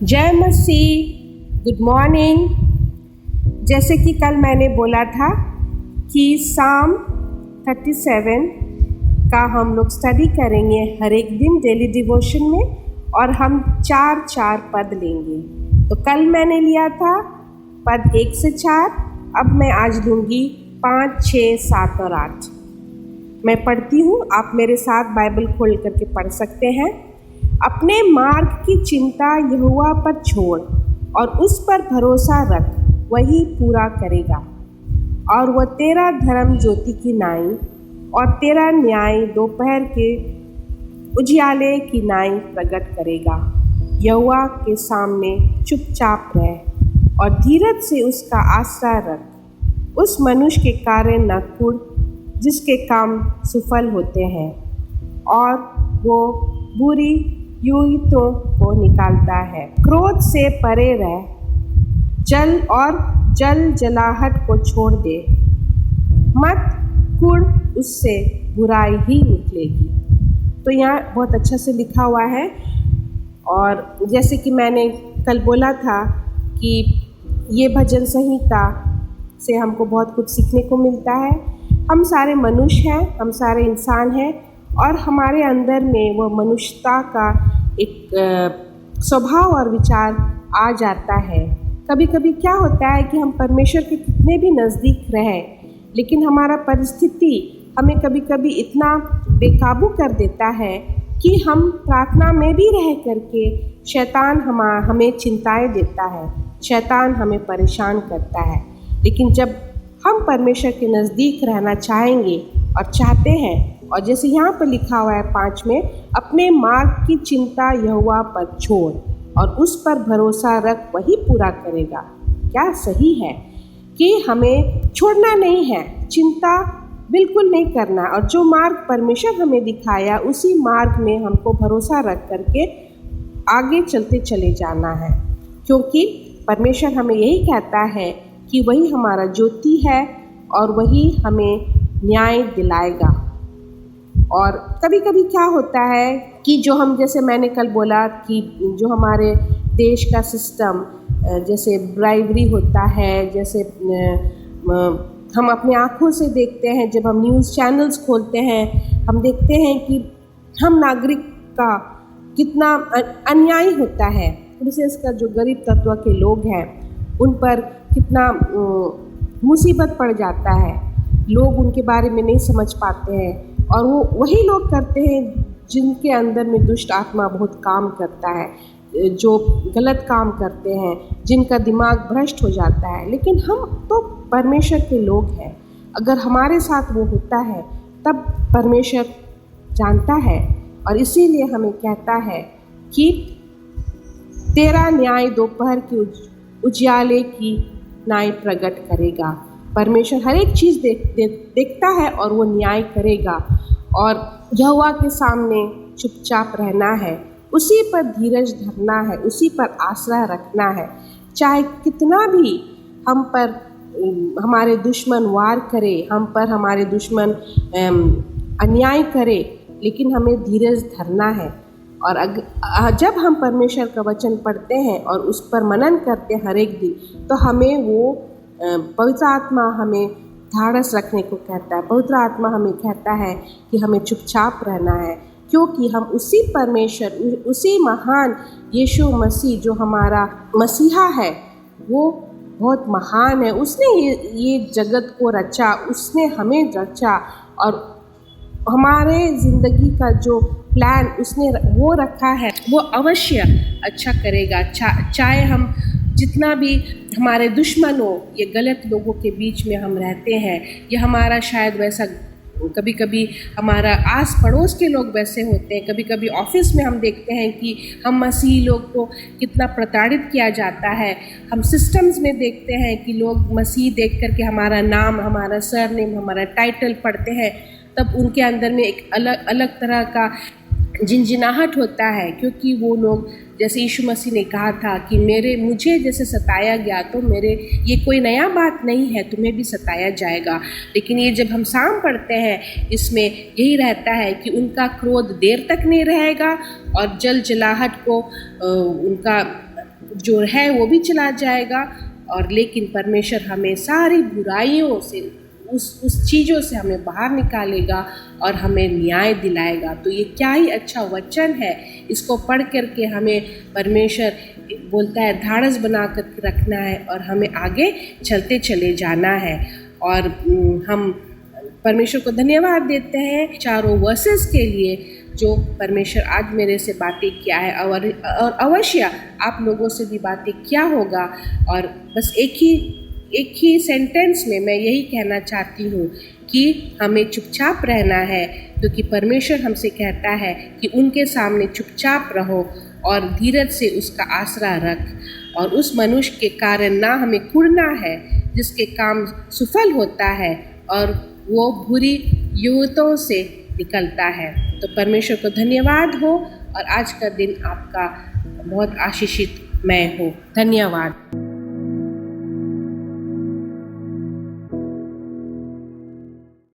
जय मसीह। Good morning. जैसे कि कल मैंने बोला था कि साम 37 का हम लोग स्टडी करेंगे हर एक दिन डेली डिवोशन में, और हम चार पद लेंगे। तो कल मैंने लिया था पद 1 से 4, अब मैं आज लूँगी 5, 6, 7 और 8। मैं पढ़ती हूँ, आप मेरे साथ बाइबल खोल करके पढ़ सकते हैं। अपने मार्ग की चिंता यहोवा पर छोड़ और उस पर भरोसा रख, वही पूरा करेगा। और वह तेरा धर्म ज्योति की नाई और तेरा न्याय दोपहर के उजियाले की नाई प्रकट करेगा। यहोवा के सामने चुपचाप रह और धीरज से उसका आसरा रख। उस मनुष्य के कार्य न कुड़ जिसके काम सफल होते हैं, और वो बुरी युक्तियों को निकालता है। क्रोध से परे रह, जल जलाहट को छोड़ दे, मत कुड़, उससे बुराई ही निकलेगी। तो यहाँ बहुत अच्छा से लिखा हुआ है। और जैसे कि मैंने कल बोला था कि ये भजन संहिता से हमको बहुत कुछ सीखने को मिलता है। हम सारे मनुष्य हैं, हम सारे इंसान हैं, और हमारे अंदर में वो मनुष्यता का एक स्वभाव और विचार आ जाता है। कभी कभी क्या होता है कि हम परमेश्वर के कितने भी नज़दीक रहें, लेकिन हमारा परिस्थिति हमें कभी कभी इतना बेकाबू कर देता है कि हम प्रार्थना में भी रह करके शैतान हमें चिंताएं देता है, शैतान हमें परेशान करता है। लेकिन जब हम परमेश्वर के नज़दीक रहना चाहेंगे और चाहते हैं, और जैसे यहाँ पर लिखा हुआ है 5 में, अपने मार्ग की चिंता यहोवा पर छोड़ और उस पर भरोसा रख, वही पूरा करेगा। क्या सही है कि हमें छोड़ना नहीं है, चिंता बिल्कुल नहीं करना, और जो मार्ग परमेश्वर हमें दिखाया उसी मार्ग में हमको भरोसा रख करके आगे चलते चले जाना है। क्योंकि परमेश्वर हमें यही कहता है कि वही हमारा ज्योति है और वही हमें न्याय दिलाएगा। और कभी कभी क्या होता है कि जो हम, जैसे मैंने कल बोला कि जो हमारे देश का सिस्टम, जैसे ब्राइबरी होता है, जैसे हम अपने आँखों से देखते हैं, जब हम न्यूज़ चैनल्स खोलते हैं हम देखते हैं कि हम नागरिक का कितना अन्याय होता है। विशेषकर जो गरीब तत्व के लोग हैं उन पर कितना मुसीबत पड़ जाता है। लोग उनके बारे में नहीं समझ पाते हैं, और वो वही लोग करते हैं जिनके अंदर में दुष्ट आत्मा बहुत काम करता है, जो गलत काम करते हैं, जिनका दिमाग भ्रष्ट हो जाता है। लेकिन हम तो परमेश्वर के लोग हैं, अगर हमारे साथ वो होता है तब परमेश्वर जानता है, और इसीलिए हमें कहता है कि तेरा न्याय दोपहर के उजियाले की नाई प्रकट करेगा। परमेश्वर हर एक चीज़ देखता है और वो न्याय करेगा। और यहोवा के सामने चुपचाप रहना है, उसी पर धीरज धरना है, उसी पर आसरा रखना है। चाहे कितना भी हम पर हमारे दुश्मन वार करे, हम पर हमारे दुश्मन अन्याय करे, लेकिन हमें धीरज धरना है। और जब हम परमेश्वर का वचन पढ़ते हैं और उस पर मनन करते हैं हर एक दिन, तो हमें वो पवित्र आत्मा हमें धाड़स रखने को कहता है। पवित्र आत्मा हमें कहता है कि हमें चुपचाप रहना है, क्योंकि हम उसी परमेश्वर, उसी महान यीशु मसीह जो हमारा मसीहा है, वो बहुत महान है। उसने ये जगत को रचा, उसने हमें रचा, और हमारे ज़िंदगी का जो प्लान उसने वो रखा है वो अवश्य अच्छा करेगा। चाहे हम जितना भी हमारे दुश्मन हो, ये गलत लोगों के बीच में हम रहते हैं, या हमारा शायद वैसा कभी कभी हमारा आस पड़ोस के लोग वैसे होते हैं, कभी कभी ऑफिस में हम देखते हैं कि हम मसीही लोग को कितना प्रताड़ित किया जाता है। हम सिस्टम्स में देखते हैं कि लोग मसीह देख करके हमारा नाम, हमारा सरनेम, हमारा टाइटल पढ़ते हैं, तब उनके अंदर में एक अलग तरह का झिनझिनाहट होता है, क्योंकि वो लोग, जैसे यीशु मसीह ने कहा था कि मुझे जैसे सताया गया, तो ये कोई नया बात नहीं है, तुम्हें भी सताया जाएगा। लेकिन ये जब हम साम पढ़ते हैं, इसमें यही रहता है कि उनका क्रोध देर तक नहीं रहेगा, और जल जलाहट को उनका जो है वो भी चला जाएगा, और लेकिन परमेश्वर हमें सारी बुराइयों से, उस चीज़ों से हमें बाहर निकालेगा और हमें न्याय दिलाएगा। तो ये क्या ही अच्छा वचन है। इसको पढ़ करके हमें परमेश्वर बोलता है धाड़स बना कर रखना है और हमें आगे चलते चले जाना है। और हम परमेश्वर को धन्यवाद देते हैं चारों वर्सेस के लिए जो परमेश्वर आज मेरे से बातें किया है, और अवश्य आप लोगों से भी बातें क्या होगा। और बस एक ही सेंटेंस में मैं यही कहना चाहती हूँ कि हमें चुपचाप रहना है, क्योंकि परमेश्वर हमसे कहता है कि उनके सामने चुपचाप रहो और धीरज से उसका आसरा रख। और उस मनुष्य के कारण ना हमें कुढ़ना है जिसके काम सफल होता है और वो बुरी युवतों से निकलता है। तो परमेश्वर को धन्यवाद हो और आज का दिन आपका बहुत आशीषित मय हो। धन्यवाद।